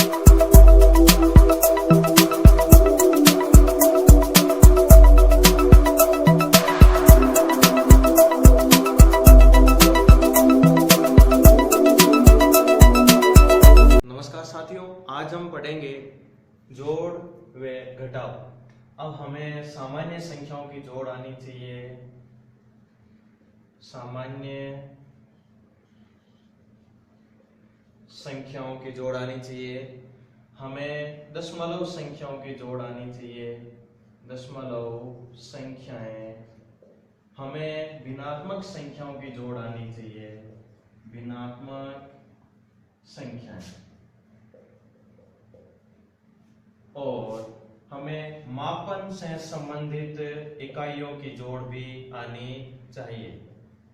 नमस्कार साथियों, आज हम पढ़ेंगे जोड़ व घटाव। अब हमें सामान्य संख्याओं की जोड़ आनी चाहिए। सामान्य संख्याओं की जोड़ आनी चाहिए। हमें दशमलव संख्याओं की जोड़ आनी चाहिए। दशमलव संख्याएं। हमें भिन्नात्मक संख्याओं की जोड़ आनी चाहिए। भिन्नात्मक संख्याएं। और हमें मापन से संबंधित इकाइयों की जोड़ भी आनी चाहिए।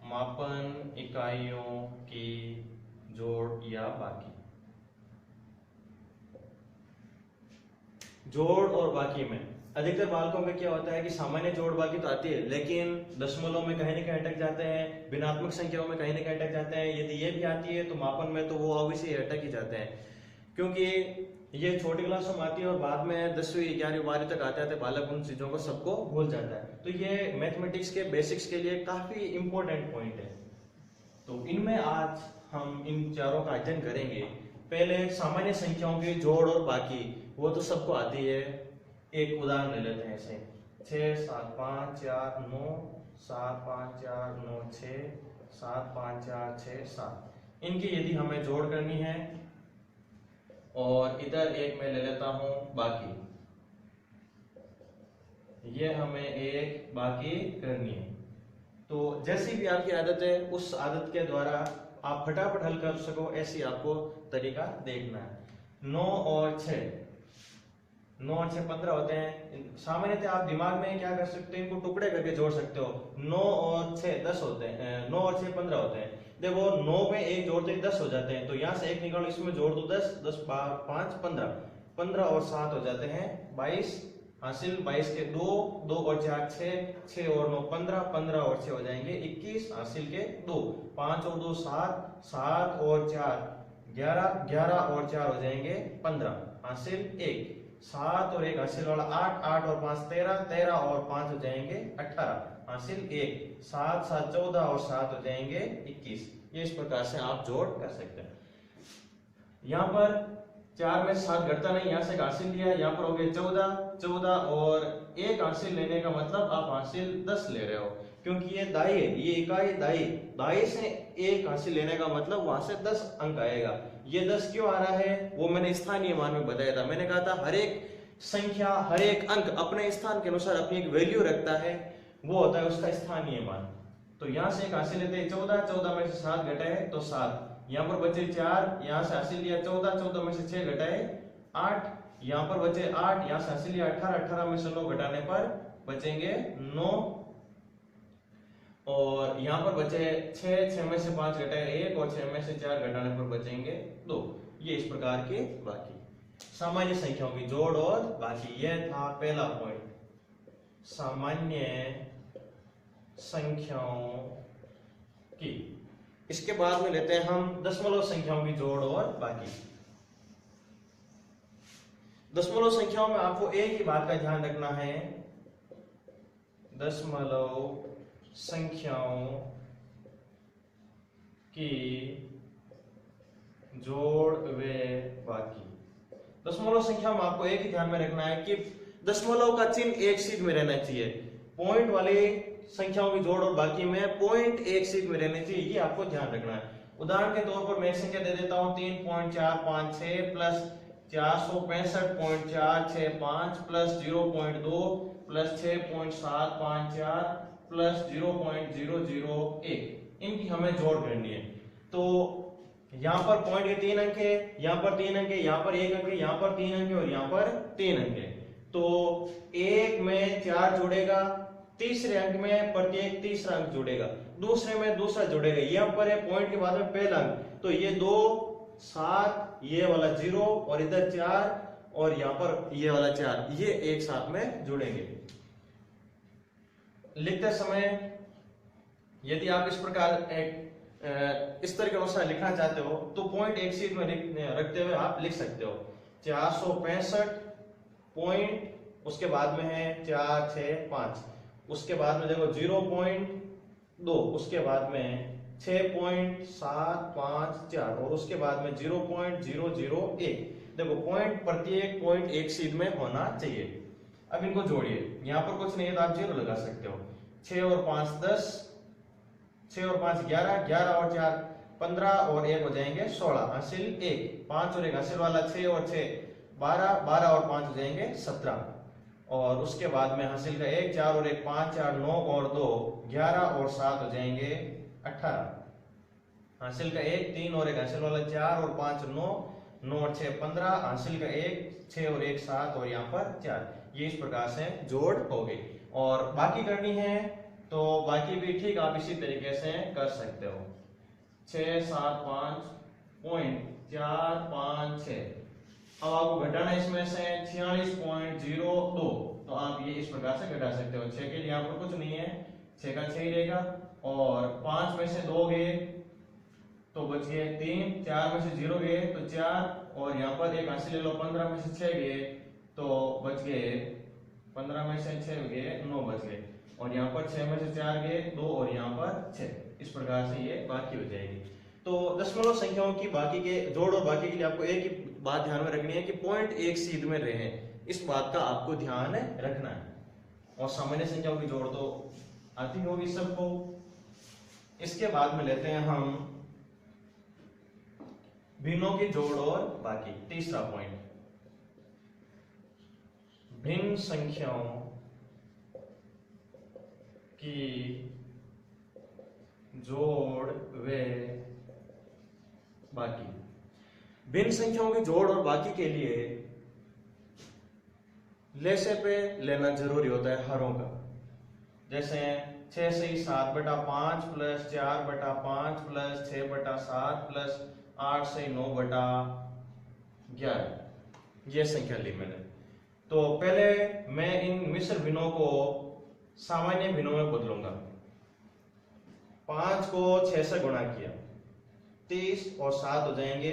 मापन इकाइयों की जोड़ या बाकी। जोड़ और बाकी में अधिकतर बालकों में क्या होता है कि सामान्य जोड़ बाकी तो आती है, लेकिन दशमलव में कहीं न कहीं अटक जाते हैं, भिन्नात्मक संख्याओं में कहीं न कहीं अटक जाते हैं। यदि ये भी आती है तो मापन में तो वो ऑब्वियसली अटक ही जाते हैं, क्योंकि ये छोटी क्लासों में आती है और बाद में 10वीं 11वीं 12वीं तक आते आते बालक उन चीजों को सबको भूल जाता है। तो ये मैथमेटिक्स के बेसिक्स के लिए काफी इंपॉर्टेंट पॉइंट है। तो इनमें आज हम इन चारों का अध्ययन करेंगे। पहले सामान्य संख्याओं की जोड़ और बाकी, वो तो सबको आती है। एक उदाहरण ले लेते हैं ऐसे 6 7 5 4 9 7 5 4 9 6 7 5 4 6 7। इनकी यदि हमें जोड़ करनी है और इधर एक मैं ले लेता हूं बाकी, ये हमें एक बाकी करनी है। तो जैसी भी आपकी आदत है, उस आदत के द्वारा आप फटाफट हल कर सको, ऐसी आपको तरीका देखना है। 9 और 6, 9 और 6 15 होते हैं। सामान्यतः आप दिमाग में क्या कर सकते हो, इनको टुकड़े करके जोड़ सकते हो। 9 और 6 10 होते हैं, 9 और 6 15 होते हैं। देखो 9 में एक जोड़ते 10 हो जाते हैं, तो यहाँ से एक निकालो, इसमें जोड़ दो 10 10 5 15 15 और 7 हो जाते हैं 22 हासिल। 22 के 2 2 और 4 6 6 और 9 15 15 और 6 हो जाएंगे 21 हासिल के 2 5 और 2 7 7 और 4 11 11 और 4 हो जाएंगे 15 हासिल 1 7 और 1 हासिल वाला 8 8 और 5 13 13 और 5 हो जाएंगे 18 हासिल 1 7 7 14 और 7 हो जाएंगे 21। ये इस प्रकार से आप जोड़ कर सकते हैं। यहाँ पर 4 में 7 घटता नहीं, यहाँ से हासिल लिया, यहाँ पर हो गए 14 14 और 1 हासिल लेने का मतलब आप हासिल 10 ले रहे हो, क्योंकि ये दाई है, ये इकाई दाई, दाई से 1 हासिल लेने का मतलब वहां से 10 अंक आएगा। ये 10 क्यों आ रहा है वो मैंने स्थानीय मान में बताया था। मैंने कहा था हर एक संख्या, हर एक अंक अपने स्थान के अनुसार अपनी एक वैल्यू रखता है, वो होता है उसका स्थानीय मान। तो यहाँ से 1 हासिल लेते हैं 14 14 में से 7 घटाए तो 7, यहाँ पर बचे 4, यहाँ से हासिल लिया 14 14 में से 6 घटाए 8, यहाँ पर बचे 8, यहाँ से हासिल लिया 18 18 में से 9 घटाने पर बचेंगे 9, और यहाँ पर बचे 6 6 में से 5 घटाए 1 और 6 में से 4 घटाने पर बचेंगे 2। ये इस प्रकार के बाकी सामान्य संख्याओं की जोड़ और बाकी। यह था पहला पॉइंट, सामान्य संख्याओं की। इसके बाद में लेते हैं हम दशमलव संख्याओं की जोड़ और बाकी। दशमलव संख्याओं में आपको एक ही बात का ध्यान रखना है, दशमलव संख्याओं की जोड़ व बाकी। दशमलव संख्या में आपको एक ही ध्यान में रखना है कि दशमलव का चिन्ह एक सीध में रहना चाहिए। पॉइंट वाले संख्याओं की जोड़ और बाकी में पॉइंट एक सीध में रहने चाहिए, ये आपको ध्यान रखना है। उदाहरण के तौर पर मैं एक संख्या दे देता हूं 3.456 प्लस 465.465 प्लस 0.2 प्लस 6.754 प्लस 0.001। इनकी हमें जोड़ करनी है। तो यहाँ पर पॉइंट के 3 अंक है, यहाँ पर 3 अंक है, यहाँ पर 1 अंक है, यहाँ पर 3 अंक है और यहाँ पर 3 अंक है। तो एक में 4 जुड़ेगा, तीसरे अंक में प्रत्येक तीसरा अंक जुड़ेगा, दूसरे में दूसरा जुड़ेगा। यहाँ पर है पॉइंट के बाद में पहला अंक, तो ये 2 7, ये वाला 0 और इधर 4 और यहाँ पर ये वाला 4, ये एक साथ में जुड़ेंगे। लिखते समय यदि आप इस प्रकार इस तरह के अनुसार लिखना चाहते हो तो पॉइंट एक सीट में रखते हुए आप लिख सकते हो। 465 पॉइंट, उसके बाद में है 465, उसके बाद में देखो 0.2, उसके बाद में 6.754 और उसके बाद में 0.001। देखो पॉइंट प्रत्येक पॉइंट एक सीध में होना चाहिए। अब इनको जोड़िए, यहां पर कुछ नहीं है तो आप 0 लगा सकते हो। 6 और 5 10, 6 और 5 11, 11 और 4 15 और 1 हो जाएंगे 16, हासिल 1, 5 और 1 हासिल वाला, 6 और 6 12, 12 और 5 हो जाएंगे 17, और उसके बाद में हासिल का 1, 4 और 1 5, 4 9 और 2 11 और 7 हो जाएंगे 18, हासिल का 1, 3 और 1 हासिल वाला 4 और 5 9, 9 और 6 15, हासिल का 1, 6 और 1 7 और यहाँ पर 4। ये इस प्रकार से जोड़ हो गई। और बाकी करनी है तो बाकी भी ठीक आप इसी तरीके से कर सकते हो। 675.456। अब आपको घटाना इसमें से 46.02, तो आप ये इस प्रकार से घटा सकते हो। 6 के लिए यहाँ पर कुछ नहीं है, 6 का 6 ही रहेगा, और 5 में से 2 गए तो बच गए 3, 4 में से 0 गए तो 4, और यहाँ पर एक हासिल ले लो, 15 में से 6 गए तो बच गए 15 में से 6 गए 9 बच गए, और यहाँ पर 6 में से 4 गए 2, और यहाँ पर 6। इस प्रकार से ये बाकी हो जाएगी। तो दशमलव संख्याओं की बाकी के जोड़ और बाकी के लिए आपको एक ही बात ध्यान में रखनी है कि पॉइंट एक सीध में रहे, इस बात का आपको ध्यान रखना है। और सामान्य संख्याओं की जोड़ तो आती होगी सबको। इसके बाद में लेते हैं हम भिन्नों की जोड़ और बाकी। तीसरा पॉइंट, भिन्न संख्याओं की जोड़ व बाकी। भिन्न संख्याओं की जोड़ और बाकी के लिए लेसे पे लेना जरूरी होता है हरों का। जैसे 6 से 7/5 प्लस 4/5 प्लस 6/7 प्लस 8 से 9/11, ये संख्या ली मैंने। तो पहले मैं इन मिश्र भिन्नों को सामान्य भिन्नों में बदलूंगा। 5 को 6 से गुणा किया, 30 और 7 हो जाएंगे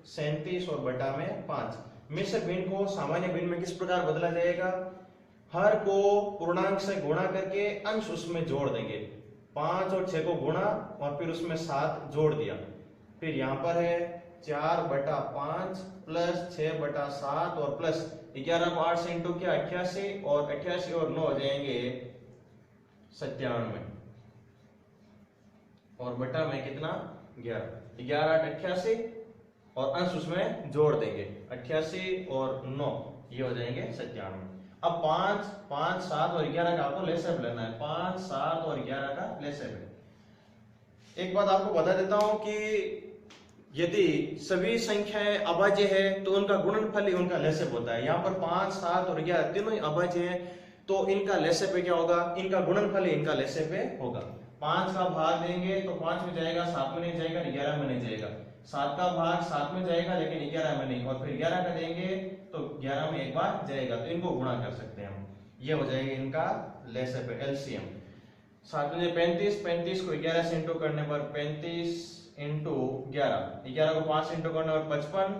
37 और बटा में 5। मिश्र भिन्न को सामान्य भिन्न में किस प्रकार बदला जाएगा? हर को पूर्णांक से गुणा करके अंश उसमें जोड़ देंगे। 5 और 6 को गुणा और फिर उसमें 7 जोड़ दिया। फिर यहां पर है 4/5 प्लस 6/7 और प्लस 11 को 8 से इंटू किया 88, और 88 और 9 हो जाएंगे 97, और बटा में कितना 11, 11 8 88, और अंश उसमें जोड़ देंगे 88 और 9, ये हो जाएंगे 97। अब 5, 5, 7 और 11 का आपको लेसेब लेना है। 5, 7 और 11 का लेसेब है। एक बात आपको बता देता हूं कि यदि सभी संख्याएं अभाज्य है तो उनका गुणनफल ही उनका लेसेब होता है। यहाँ पर 5, 7 और 11 तीनों ही अभाज्य हैं, तो इनका लेसेब क्या होगा? इनका गुणनफल ही इनका लेसेब होगा। 5 का भाग देंगे तो 5 में जाएगा, 7 में नहीं जाएगा, 11 में नहीं जाएगा। 7 का भाग 7 में जाएगा लेकिन 11 में नहीं, और फिर 11 का देंगे तो 11 में एक बार जाएगा, तो इनको गुणा कर सकते हैं हम। ये हो जाएगा इनका लेसेब एलसीएम। 7 में 35, 35 को 11 से इंटू करने पर 35 इंटू 11, 11 को 5 इंटू करने पर 55,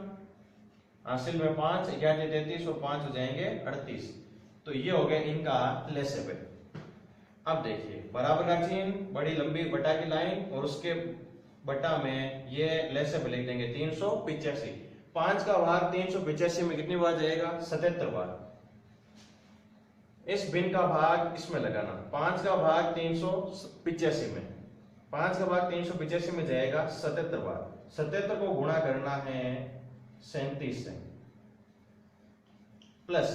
हासिल में 5, 11 33 और 5 हो जाएंगे 38। तो ये हो गया इनका लेसेब। अब देखिए बराबर का चिन्ह, बड़ी लंबी बटा की लाइन, और उसके बटा में ये लेसेब लिख देंगे 385। 5 का भाग 385 में कितनी बार जाएगा? 77 बार। इस भिन्न का भाग इसमें लगाना। 5 का भाग 385 में, 5 का भाग 385 में जाएगा 77 बार। 77 को गुणा करना है 37 से, प्लस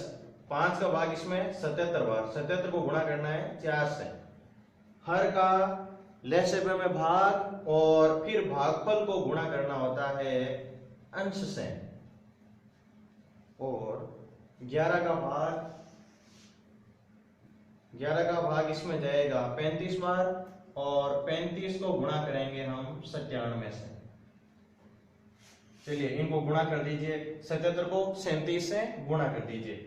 5 का भाग इसमें 77 बार, 77 को गुणा करना है 4 से। हर का लेसेब में भाग और फिर भागफल को गुणा करना होता है अंश से, और 11 का भाग इसमें जाएगा 35 बार, और 35 को गुणा करेंगे हम 97 से। चलिए इनको गुणा कर दीजिए, 77 को 37 से गुणा कर दीजिए।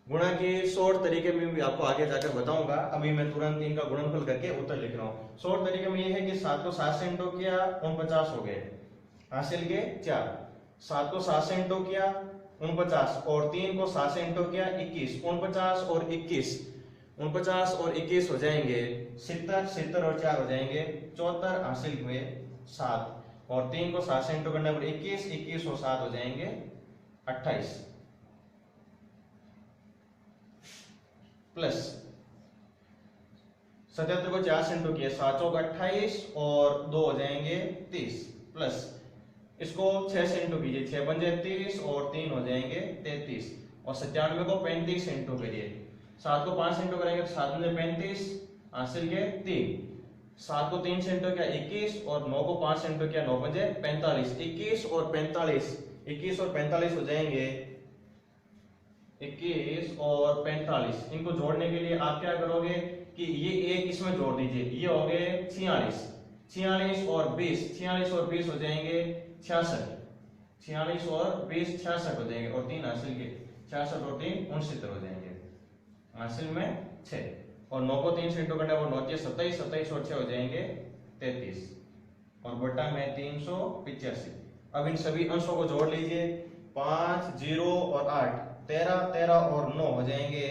गुणा के शॉर्ट तरीके में भी आपको आगे जाकर बताऊंगा, अभी मैं तुरंत इनका गुणनफल करके उत्तर लिख रहा हूं। शॉर्ट तरीके में ये है कि 7 को 7 से इंटू किया 49 हो गए, हासिल के 4, 7 को 7 से इंटू किया 49, और 3 को 7 से इंटू किया 21, 49 और 21, 49 और 21 हो जाएंगे 70, 70 और 4 हो जाएंगे 74, हासिल हुए 7, और 3 को 7 से इंटू करने पर 21, 21 और 7 हो जाएंगे 28, प्लस 77 को 4 से इंटू किया 7 चौक 28 और 2 हो जाएंगे 30, प्लस इसको 6 से इंटू कीजिए 6 बन जाए 30 और 3 हो जाएंगे 33, और 97 को 35 से इंटू करिए, 7 को 5 से इंटू करेंगे तो 7 बन जाए 35, हासिल के 3, 7 को 3 से इंटू किया 21 और 9 को 5 से इंटू किया 9 बन जाए 45, 21 और 45, 21 और 45 हो जाएंगे 21 और 45, इनको जोड़ने के लिए आप क्या करोगे कि ये एक इसमें जोड़ दीजिए, ये हो गए 46, 46 और 20, 46 और 20 हो जाएंगे 66, 46 और 20 66 हो जाएंगे, और 3 हासिल के 66 और 3 69 हो जाएंगे, हासिल में 6, और 9 को 3 से इंटू करना वो 9 के 27, 27 और 6 हो जाएंगे 33, और बटा में 385। अब इन सभी अंशों को जोड़ लीजिए, 5 0 और 8 13, 13 और 9 हो जाएंगे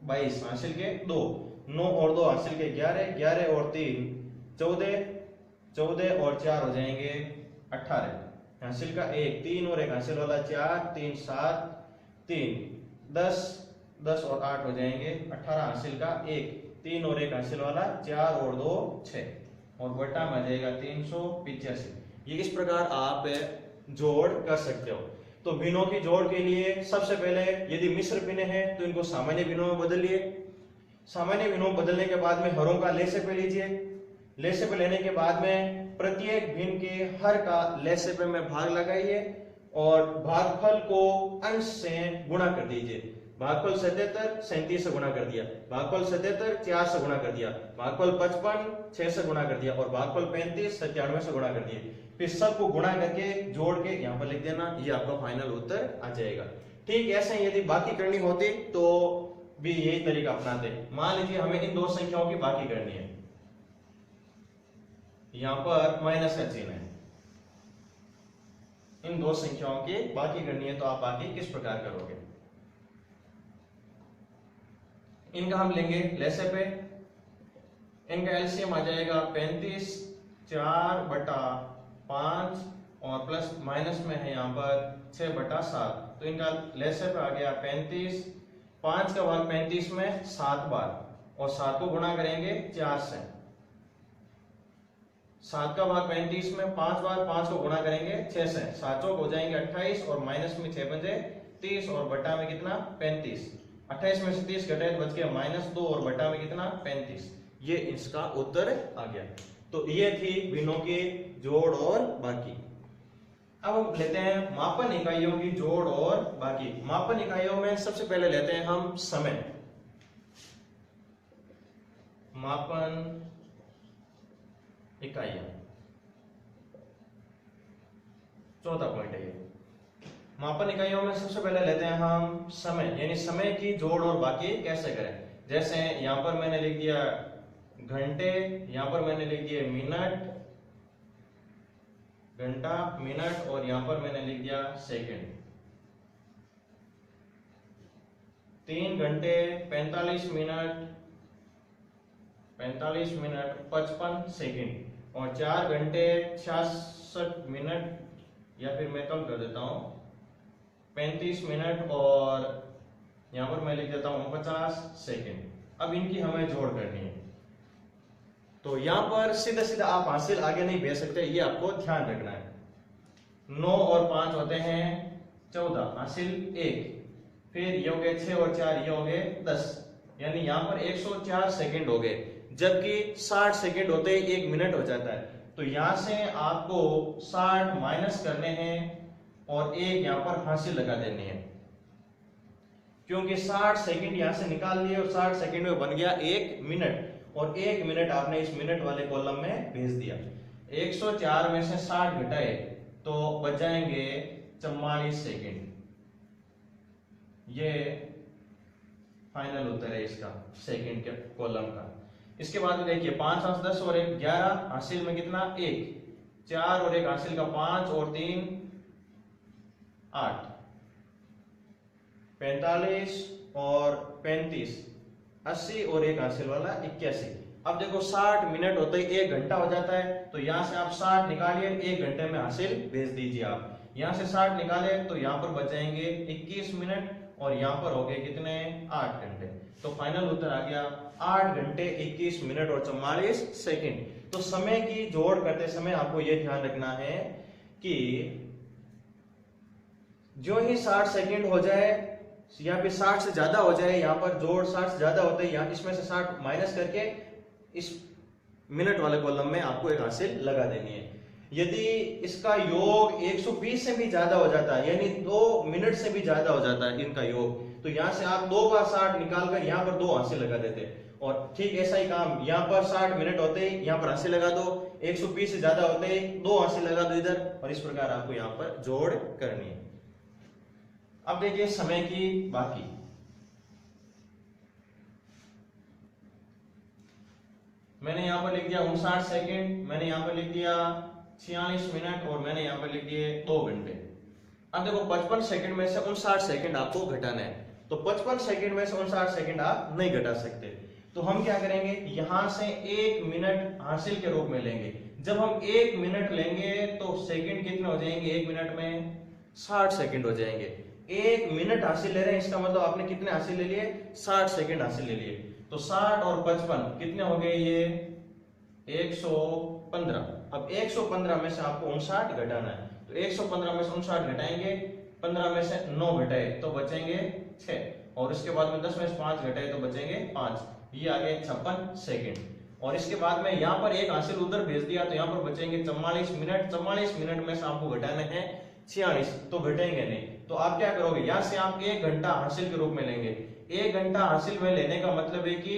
22, हासिल के 2, 9 और 2 हासिल के 11, 11 और 3 14, 14 और 4 हो जाएंगे 18, हासिल का 1, 3 और 1 हासिल वाला 4, 3 7, 3 10, 10 और 8 हो जाएंगे 18, हासिल का 1, 3 और 1 हासिल वाला 4 और 2 6, और बटा में आ जाएगा 385। ये इस प्रकार आप जोड़ कर सकते हो। तो भिन्नों की जोड़ के लिए सबसे पहले यदि मिश्र भिन्न है तो इनको सामान्य भिन्नों में बदलिए, सामान्य भिन्नों में बदलने के बाद में हरों का लेसे पे लीजिए, लेसे पे लेने के बाद में प्रत्येक भिन्न के हर का लेसे पे में भाग लगाइए और भागफल को अंश से गुणा कर दीजिए। भागफल 77 37 से गुणा कर दिया, भागफल 77 4 से गुणा कर दिया, भागफल 55 6 से गुणा कर दिया, और भागफल 35 97 से गुणा कर दिए। फिर सबको गुणा करके जोड़ के यहाँ पर लिख देना, ये आपका फाइनल उत्तर आ जाएगा। ठीक ऐसे यदि बाकी करनी होती तो भी यही तरीका अपनाते। मान लीजिए हमें इन दो संख्याओं की बाकी करनी है, यहां पर माइनस का चिन्ह है, इन दो संख्याओं की बाकी करनी है तो आप बाकी किस प्रकार करोगे? इनका हम लेंगे लेसे पे, इनका एलसीएम आ जाएगा 35 4 बटा 5 और प्लस माइनस में है यहाँ पर 6 बटा 7, तो इनका लेसे पे आ गया 35, 5 का भाग 35 में 7 बार, और 7 को गुणा करेंगे 4 से, 7 का भाग 35 में 5 बार, 5 को गुणा करेंगे 6 से, 7 चौक हो जाएंगे 28 और माइनस में 6 बजे 30 और बटा में कितना 35, 28 में से 30 घटाए तो बच गया -2 और बटा में कितना 35। ये इसका उत्तर आ गया। तो ये थी भिन्नों के जोड़ और बाकी। अब हम लेते हैं मापन इकाइयों की जोड़ और बाकी। मापन इकाइयों में सबसे पहले लेते हैं हम समय। मापन इकाइयां, चौथा पॉइंट है ये। मापन इकाइयों में सबसे पहले लेते हैं हम समय, यानी समय की जोड़ और बाकी कैसे करें। जैसे यहां पर मैंने लिख दिया घंटे, यहां पर मैंने लिख दिया मिनट, घंटा मिनट, और यहां पर मैंने लिख दिया सेकंड। 3 घंटे 45 मिनट 55 सेकंड, और 4 घंटे 66 मिनट, या फिर मैं कम कर देता हूं 35 मिनट, और यहां पर मैं लिख देता हूं 50 सेकंड। अब इनकी हमें जोड़ करनी है, तो यहां पर सीधा सीधा आप हासिल आगे नहीं भेज सकते, ये आपको ध्यान रखना है। 9 और 5 होते हैं 14, हासिल 1, फिर ये हो गए 6 और 4, ये हो गए 10, यानी यहां पर 104 सेकंड हो गए, जबकि 60 सेकंड होते ही 1 मिनट हो जाता है। तो यहां से आपको 60 माइनस करने हैं और 1 यहां पर हासिल लगा देनी है, क्योंकि 60 सेकंड यहां से निकाल लिए और 60 सेकंड में बन गया 1 मिनट, और 1 मिनट आपने इस मिनट वाले कॉलम में भेज दिया। 104 में से 60 घटाए तो बच जाएंगे 44 सेकंड। ये फाइनल उत्तर है इसका सेकंड के कॉलम का। इसके बाद देखिए 5 अंश 10 और 1 11, हासिल में कितना 1, 4 और 1 हासिल का 5 और 3 8, 45 और 35, 80 और एक हासिल वाला 81। अब देखो 60 मिनट होते ही 1 घंटा हो जाता है, तो यहां से आप 60 निकालिए, 1 घंटे में हासिल भेज दीजिए। आप यहां से 60 निकाले तो यहां पर बचेंगे 21 मिनट और यहां पर हो गए कितने, 8 घंटे। तो फाइनल उत्तर आ गया 8 घंटे 21 मिनट और 44 सेकंड। तो समय की जोड़ करते समय आपको यह ध्यान रखना है कि जो ही 60 सेकंड हो जाए या फिर 60 से ज्यादा हो जाए, यहां पर जोड़ 60 से ज्यादा होता है, यहां इसमें से 60 माइनस करके इस मिनट वाले कॉलम में आपको एक हासिल लगा देनी है। यदि इसका योग 120 से भी ज्यादा हो जाता है, यानी 2 मिनट से भी ज्यादा हो जाता है इनका योग, तो यहां से आप 2 बार 60 निकालकर यहां पर 2 हासिल लगा देते। और ठीक ऐसा ही काम यहां पर 60 मिनट होते ही यहां पर हासिल लगा दो, 120 से ज्यादा होते ही 2 हासिल लगा दो इधर, और इस प्रकार आपको यहां पर जोड़ करनी है। अब देखिए समय की बाकी। मैंने यहां पर लिख दिया 59 सेकंड, मैंने यहां पर लिख दिया 46 मिनट और मैंने यहां पर लिख दिए 2 घंटे। अब देखो 55 सेकंड में से 59 सेकंड आपको घटाना है, तो 55 सेकंड में से 59 सेकंड आप नहीं घटा सकते। तो हम क्या करेंगे, यहां से 1 मिनट हासिल के रूप में लेंगे। जब हम 1 मिनट लेंगे तो सेकंड कितने हो जाएंगे, 1 मिनट में 60 सेकंड हो जाएंगे। 1 मिनट हासिल ले रहे हैं, इसका मतलब आपने कितने हासिल ले लिए, 60 सेकंड हासिल ले लिए। तो 60 और 55 कितने हो गए, ये 115। अब 115 में से आपको 59 घटाना है, तो 115 में से 59 घटाएंगे, 15 में से 9 घटाए तो बचेंगे 6, और इसके बाद में 10 में से 5 घटाए तो बचेंगे 5, ये आ गए 56 सेकंड। और इसके बाद में यहाँ पर एक हासिल उधर भेज दिया तो यहाँ पर बचेंगे 44 मिनट। 44 मिनट में से आपको घटाने हैं 46, तो घटेंगे नहीं। तो आप क्या करोगे, यहां से आप 1 घंटा हासिल के रूप में लेंगे। 1 घंटा हासिल में लेने का मतलब है कि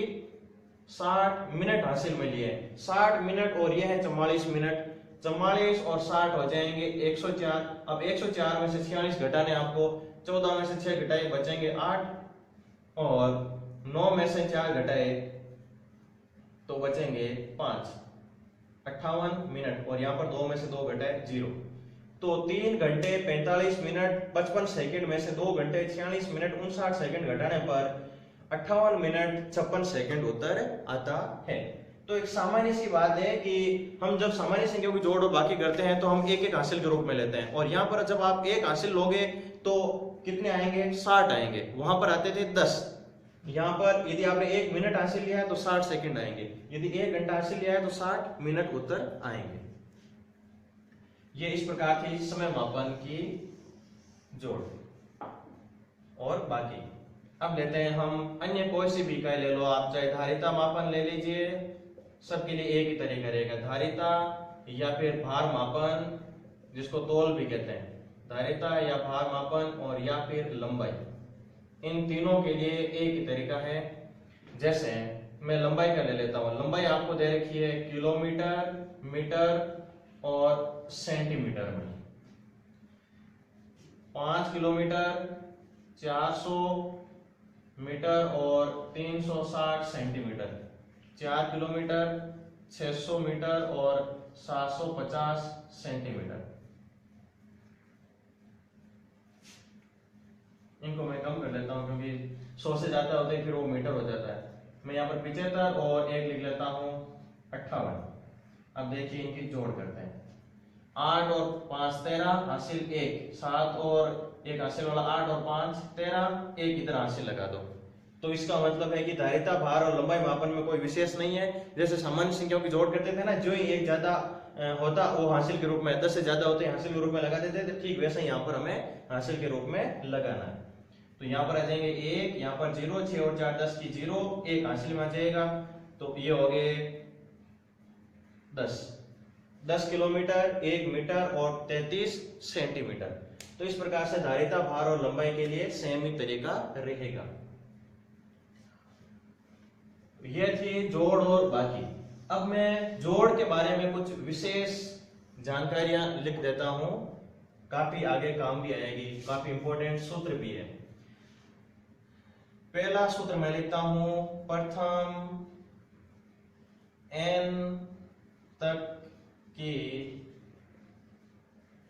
60 मिनट हासिल में लिए, 60 मिनट और यह है 44 मिनट। 44 और 60 हो जाएंगे 104। अब 104 में से 46 घटाने आपको, 14 में से 6 घटाए बचेंगे 8, और 9 में से 4 घटाए तो बचेंगे 5, 58 मिनट, और यहां पर 2 में से 2 घटाए 0। तो 3 घंटे 45 मिनट 55 सेकंड में से 2 घंटे 46 मिनट 59 सेकंड घटाने पर 58 मिनट 56 सेकंड उत्तर आता है। तो एक सामान्य सी बात है कि हम जब सामान्य संख्याओं की जोड़ और बाकी करते हैं तो हम एक एक हासिल के रूप में लेते हैं, और यहाँ पर जब आप एक हासिल लोगे तो कितने आएंगे, 60 आएंगे। वहां पर आते थे 10। यहाँ पर यदि आपने 1 मिनट हासिल लिया है तो 60 सेकंड आएंगे, यदि 1 घंटा हासिल लिया है तो 60 मिनट उत्तर आएंगे। ये इस प्रकार थी समय मापन की जोड़ और बाकी। अब लेते हैं हम अन्य कोई सी भी इकाई ले लो आप, चाहे धारिता मापन ले लीजिए, सबके लिए एक ही तरीका रहेगा, धारिता या फिर भार मापन जिसको तौल भी कहते हैं, धारिता या भार मापन और या फिर लंबाई, इन तीनों के लिए एक ही तरीका है। जैसे मैं लंबाई का ले लेता हूं, लंबाई आपको दे रखी है किलोमीटर, मीटर और सेंटीमीटर में। 5 किलोमीटर, 400 मीटर और 360 सेंटीमीटर, 4 किलोमीटर, 600 मीटर और 750 सेंटीमीटर। इनको मैं कम कर लेता हूं क्योंकि 100 से ज्यादा होते हैं फिर वो मीटर हो जाता है। मैं यहाँ पर 75 और एक लिख लेता हूं 58। अब देखिए इनकी जोड़ करते हैं। 8 और 5 13, हासिल 1, 7 और एक हासिल वाला 8 और 5 13, एक इधर हासिल लगा दो। तो इसका मतलब है कि धारिता, भार और लंबाई मापन में कोई विशेष नहीं है। जैसे सामान्य संख्याओं की जोड़ करते थे ना, जो ही एक ज्यादा होता वो हासिल के रूप में, 10 से ज्यादा होते हासिल के रूप में लगा देते थे, ठीक वैसे यहाँ पर हमें हासिल के रूप में लगाना है। तो यहाँ पर आ जाएंगे 1, यहाँ पर 0, 6 और 4 10 की 0, एक हासिल में आ जाएगा, तो ये हो गए 10 किलोमीटर, 1 मीटर और 33 सेंटीमीटर। तो इस प्रकार से धारिता, भार और लंबाई के लिए सेम ही तरीका रहेगा। यह थी जोड़ और बाकी। अब मैं जोड़ के बारे में कुछ विशेष जानकारियां लिख देता हूं, काफी आगे काम भी आएगी, काफी इंपॉर्टेंट सूत्र भी है। पहला सूत्र मैं लिखता हूं, प्रथम n तक की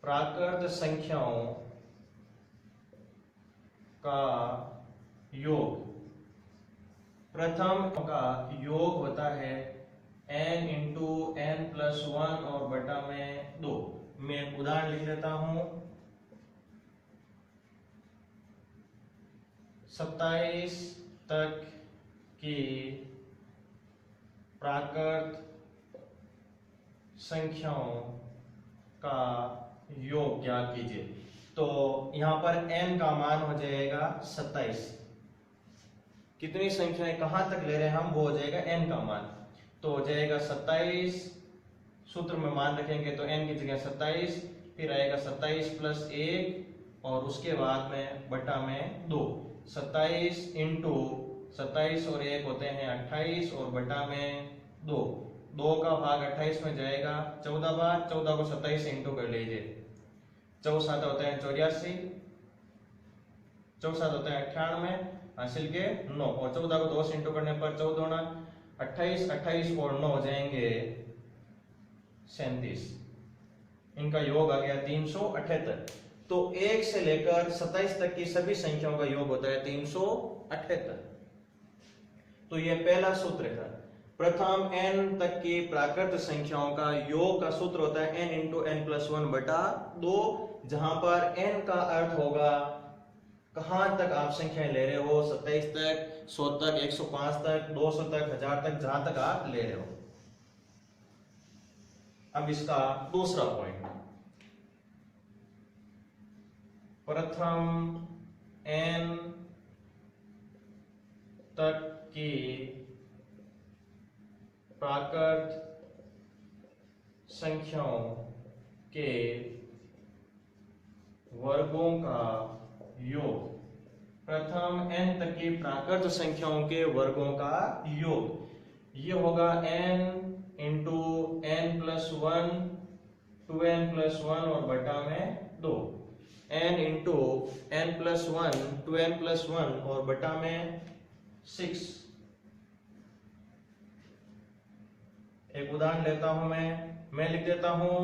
प्राकृत संख्याओं का योग। प्रथम का योग होता है n इंटू n प्लस 1 और बटा में 2। मैं एक उदाहरण लिख लेता हूं। 27 तक की प्राकृत संख्याओं का योग ज्ञात कीजिए। तो यहां पर n का मान हो जाएगा 27। कितनी संख्याएं कहां तक ले रहे हैं हम, वो हो जाएगा n का मान। तो हो जाएगा 27, सूत्र में मान रखेंगे तो n की जगह 27, फिर आएगा 27 प्लस 1 और उसके बाद में बटा में 2। 27 इंटू 27 और 1 होते हैं 28 और बटा में 2। 2 का भाग 28 में जाएगा 14 बार। 14 को 27 से इंटू कर लीजिए। 4 7 होते हैं 84, 4 7 होते हैं 98, हासिल के 9 और 14 को 2 से इंटू करने पर 14 28, 28 और 9 हो जाएंगे 37। इनका योग आ गया 378। तो 1 से लेकर 27 तक की सभी संख्याओं का योग होता है 378। तो यह पहला सूत्र है। प्रथम n तक की प्राकृत संख्याओं का योग का सूत्र होता है n इंटू n प्लस 1 बटा 2, जहां पर n का अर्थ होगा कहां तक आप संख्याएं ले रहे हो, 27 तक, 100 तक, 105 तक, 200 तक, 1000 तक, जहां तक आप ले रहे हो। अब इसका दूसरा पॉइंट, प्रथम n तक की प्राकृत संख्याओं के वर्गों का योग। प्रथम n तक की प्राकृत संख्याओं के वर्गों का योग ये होगा n into n plus 1, 2n plus 1 और बटा में 2। n into n plus 1, 2n plus 1 और बटा में 6। एक उदाहरण लेता हूं मैं लिख देता हूं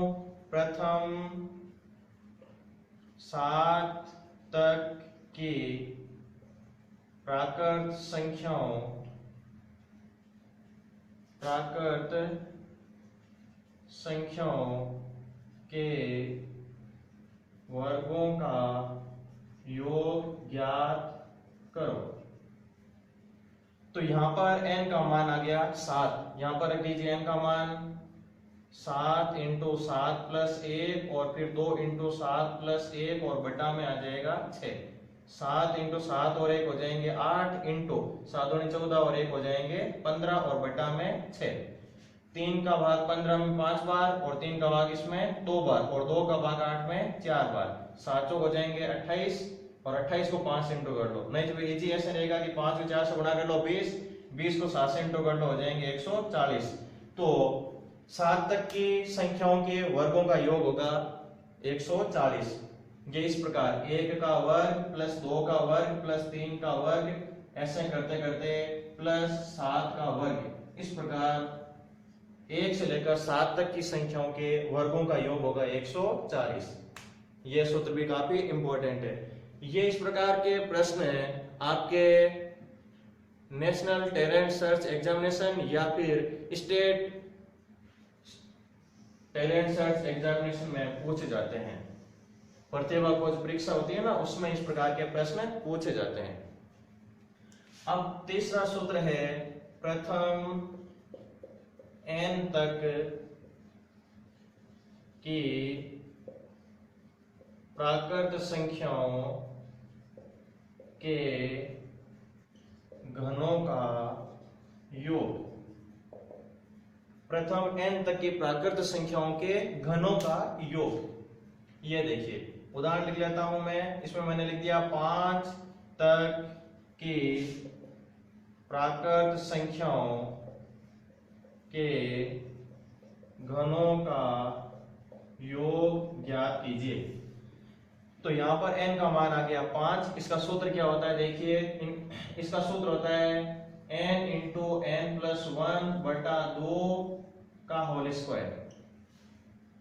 प्रथम 7 तक की प्राकृत संख्याओं के वर्गों का योग ज्ञात करो। तो यहां पर n का मान आ गया 7। यहां पर रख दीजिए n का मान 7 इंटू 7 प्लस 1 और फिर 2 इंटू 7 प्लस 1 और बटा में आ जाएगा 6। 7 इंटू 7 और 1 हो जाएंगे 8 इंटू 7 दूनी 14 और 1 हो जाएंगे 15 और बटा में 6। 3 का भाग 15 में 5 बार और 3 का भाग इसमें 2 बार और 2 का भाग 8 में 4 बार। 7 हो जाएंगे 28 और 28 को 5 से इंटू कर लो, नहीं तो इजी ऐसे रहेगा कि 5 को 4 से गुणा कर लो 20, 20 को 7 से इंटू कर लो हो जाएंगे 140। तो 7 तक की संख्याओं के वर्गों का योग होगा 140। ये इस प्रकार 1 का वर्ग प्लस 2 का वर्ग प्लस 3 का वर्ग ऐसे करते करते प्लस 7 का वर्ग, इस प्रकार 1 से लेकर 7 तक की संख्याओं के वर्गों का योग होगा 140। यह सूत्र भी काफी इंपॉर्टेंट है। ये इस प्रकार के प्रश्न आपके नेशनल टैलेंट सर्च एग्जामिनेशन या फिर स्टेट टैलेंट सर्च एग्जामिनेशन में पूछे जाते हैं। प्रतिभा खोज परीक्षा होती है ना, उसमें इस प्रकार के प्रश्न पूछे जाते हैं। अब तीसरा सूत्र है प्रथम n तक की प्राकृत संख्याओं के घनों का योग। प्रथम n तक की प्राकृत संख्याओं के घनों का योग। ये देखिए उदाहरण लिख लेता हूं मैं। इसमें मैंने लिख दिया 5 तक की प्राकृत संख्याओं के घनों का योग ज्ञात कीजिए। तो यहां पर n का मान आ गया 5। इसका सूत्र क्या होता है देखिए, इसका सूत्र होता है n इंटू n प्लस 1 बटा 2 का होल स्क्वायर।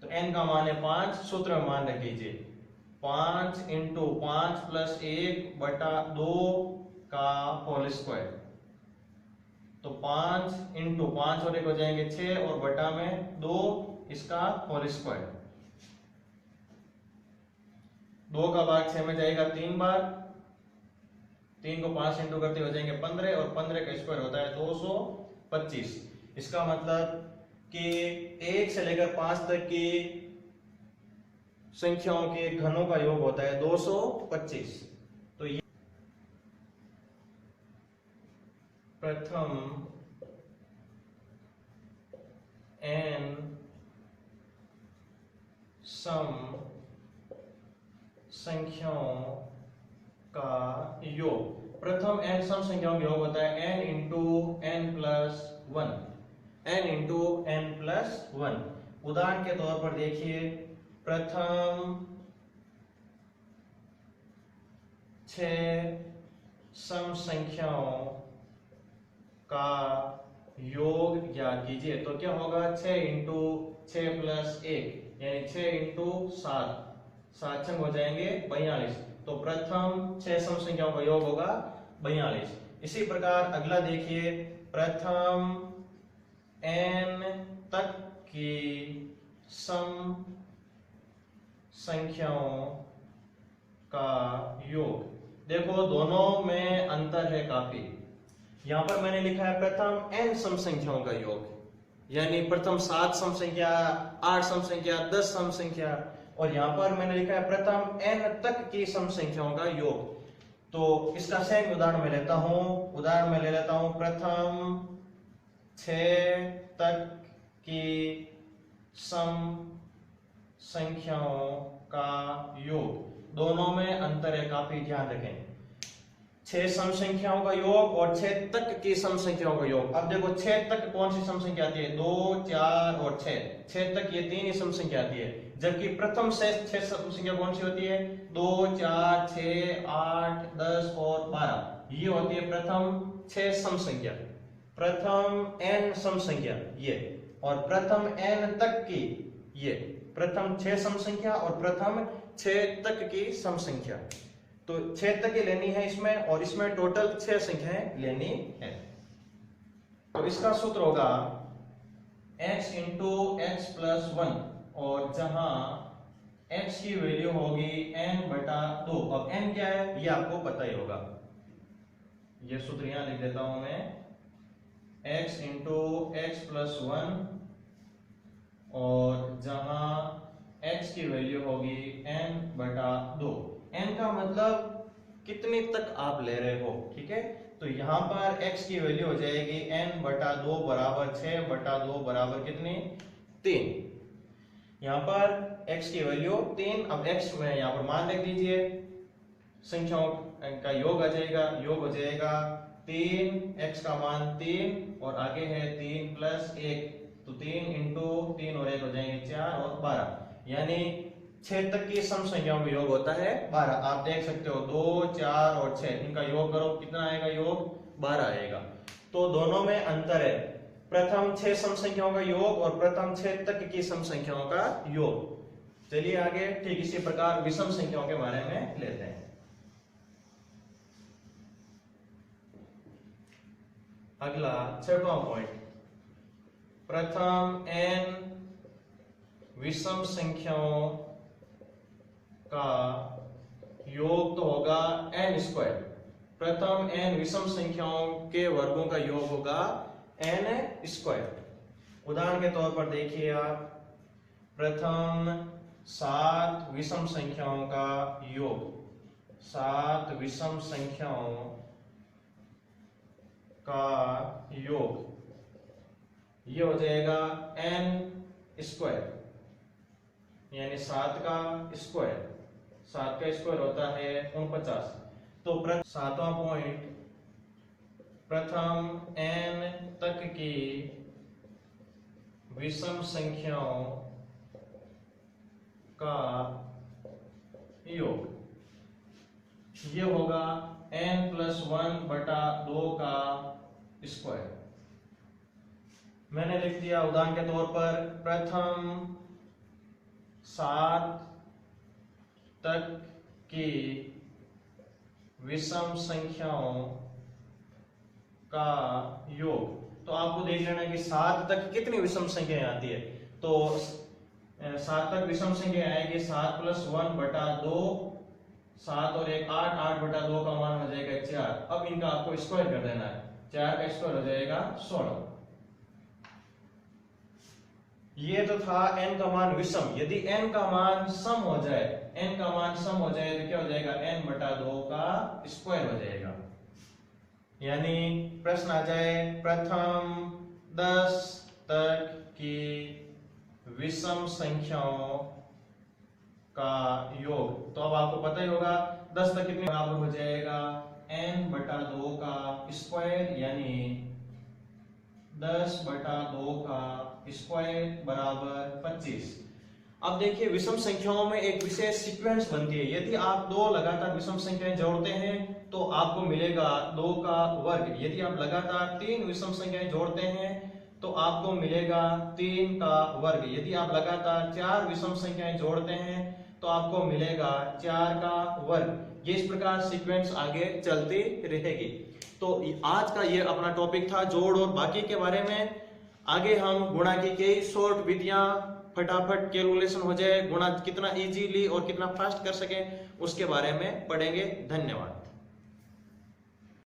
तो n का मान है 5, सूत्र में मान रख लीजिए 5 इंटू 5 प्लस 1 बटा 2 का होल स्क्वायर। तो 5 इंटू 5 और 1 हो जाएंगे 6 और बटा में 2 इसका होल स्क्वायर। 2 का भाग 6 में जाएगा 3 बार, 3 को 5 इंटू करते हो जाएंगे 15 और 15 का स्क्वायर होता है 225। इसका मतलब कि 1 से लेकर 5 तक की संख्याओं के घनों का योग होता है 225। तो ये प्रथम n सम संख्याओं का योग। प्रथम n सम संख्याओं का योग होता है n into n plus 1, n into n plus 1। उदाहरण के तौर पर देखिए, प्रथम 6 सम संख्याओं का योग ज्ञात कीजिए। तो क्या होगा, 6 इंटू 6 प्लस 1 यानी 6 इंटू 7, 7 छंग हो जाएंगे 42। तो प्रथम 6 सम संख्याओं का योग होगा 42। इसी प्रकार अगला देखिए, प्रथम n तक की सम संख्याओं का योग। देखो दोनों में अंतर है काफी। यहां पर मैंने लिखा है प्रथम n सम संख्याओं का योग, यानी प्रथम 7 सम संख्या, 8 सम संख्या, 10 सम संख्या, और यहां पर मैंने लिखा है प्रथम n तक की सम संख्याओं का योग। तो इसका सेम उदाहरण मैं लेता हूं। उदाहरण मैं ले लेता हूं, प्रथम 6 तक की सम संख्याओं का योग। दोनों में अंतर है काफी, ध्यान रखें। 6 सम संख्याओं का योग और 6 तक की सम संख्याओं का योग। अब देखो 6 तक कौन सी सम संख्या आती है, 2, 4 और 6। 6 तक ये 3 ही सम संख्या आती है, जबकि प्रथम से 6 सम संख्या कौन सी होती है, 2, 4, 6, 8, 10 और 12। ये होती है प्रथम 6 सम संख्या। प्रथम n सम संख्या ये, और प्रथम n तक की ये, प्रथम 6 सम संख्या और प्रथम 6 तक की सम संख्या। तो 6 तक की लेनी है इसमें, और इसमें टोटल 6 संख्याएं लेनी है। तो इसका सूत्र होगा x इंटू x प्लस 1, और जहां x की वैल्यू होगी n बटा 2। अब n क्या है ये आपको पता ही होगा, ये सूत्र यहां लिख देता हूं मैं, x इंटू x प्लस 1, और जहां x की वैल्यू होगी n बटा 2। n का मतलब कितने तक आप ले रहे हो, ठीक है। तो यहां पर x की वैल्यू हो जाएगी n बटा 2 बराबर 6 बटा 2 बराबर कितनी, 3। यहां पर x की वैल्यू 3। अब x में यहां पर मान लिख दीजिए, संख्याओं का योग आ जाएगा, योग हो जाएगा 3, x का मान 3 और आगे है 3 प्लस 1। तो 3 इंटू 3 और 1 हो जाएंगे 4 और 12, यानी 6 तक की सम संख्याओं का योग होता है 12। आप देख सकते हो 2, 4 और 6, इनका योग करो, कितना आएगा योग, 12 आएगा। तो दोनों में अंतर है, प्रथम 6 सम संख्याओं का योग और प्रथम 6 तक की सम संख्याओं का योग। चलिए आगे ठीक इसी प्रकार विषम संख्याओं के बारे में लेते हैं। अगला 6वां पॉइंट, प्रथम n विषम संख्याओं का योग तो होगा n स्क्वायर। प्रथम n विषम संख्याओं के वर्गों का योग होगा n स्क्वायर। उदाहरण के तौर पर देखिए आप, प्रथम 7 विषम संख्याओं का योग, 7 विषम संख्याओं का योग, ये हो जाएगा n स्क्वायर, यानी 7 का स्क्वायर। 7 का स्क्वायर होता है 49। तो 7वां पॉइंट, प्रथम n तक की विषम संख्याओं का योग, ये होगा n प्लस 1 बटा 2 का स्क्वायर। मैंने लिख दिया उदाहरण के तौर पर, प्रथम 7 तक की विषम संख्याओं का योग। तो आपको देख लेना कि 7 तक कितनी विषम संख्याएं आती है। तो 7 तक विषम संख्या आएगी 7 + 1/2, 7 और 1 8, 8/2 का मान हो जाएगा 4। अब इनका आपको स्क्वायर कर देना है, 4 का स्क्वायर हो जाएगा 16। ये तो था n का मान विषम। यदि n का मान सम हो जाए, n का मान सम हो जाए तो क्या हो जाएगा, n/2 का स्क्वायर हो जाएगा। यानी प्रश्न आ जाए प्रथम 10 तक की विषम संख्याओं का योग। तो अब आपको पता ही होगा 10 तक कितने बराबर हो जाएगा, n/2 का स्क्वायर, यानी 10/2 का स्क्वायर बराबर 25। अब देखिए विषम संख्याओं में एक विशेष सीक्वेंस बनती है। यदि आप दो लगातार विषम संख्याएं जोड़ते हैं तो आपको मिलेगा 2 का वर्ग। यदि आप लगातार 3 विषम संख्याएं जोड़ते हैं तो आपको मिलेगा 3 का वर्ग। यदि आप लगातार 4 विषम संख्याएं जोड़ते हैं तो आपको मिलेगा 4 का वर्ग। ये इस प्रकार सीक्वेंस आगे चलती रहेगी। तो आज का ये अपना टॉपिक था जोड़ और बाकी के बारे में। आगे हम गुणा की कई शॉर्ट विधियां, फटाफट कैलकुलेशन हो जाए, गुणा कितना इजीली और कितना फास्ट कर सके उसके बारे में पढ़ेंगे। धन्यवाद।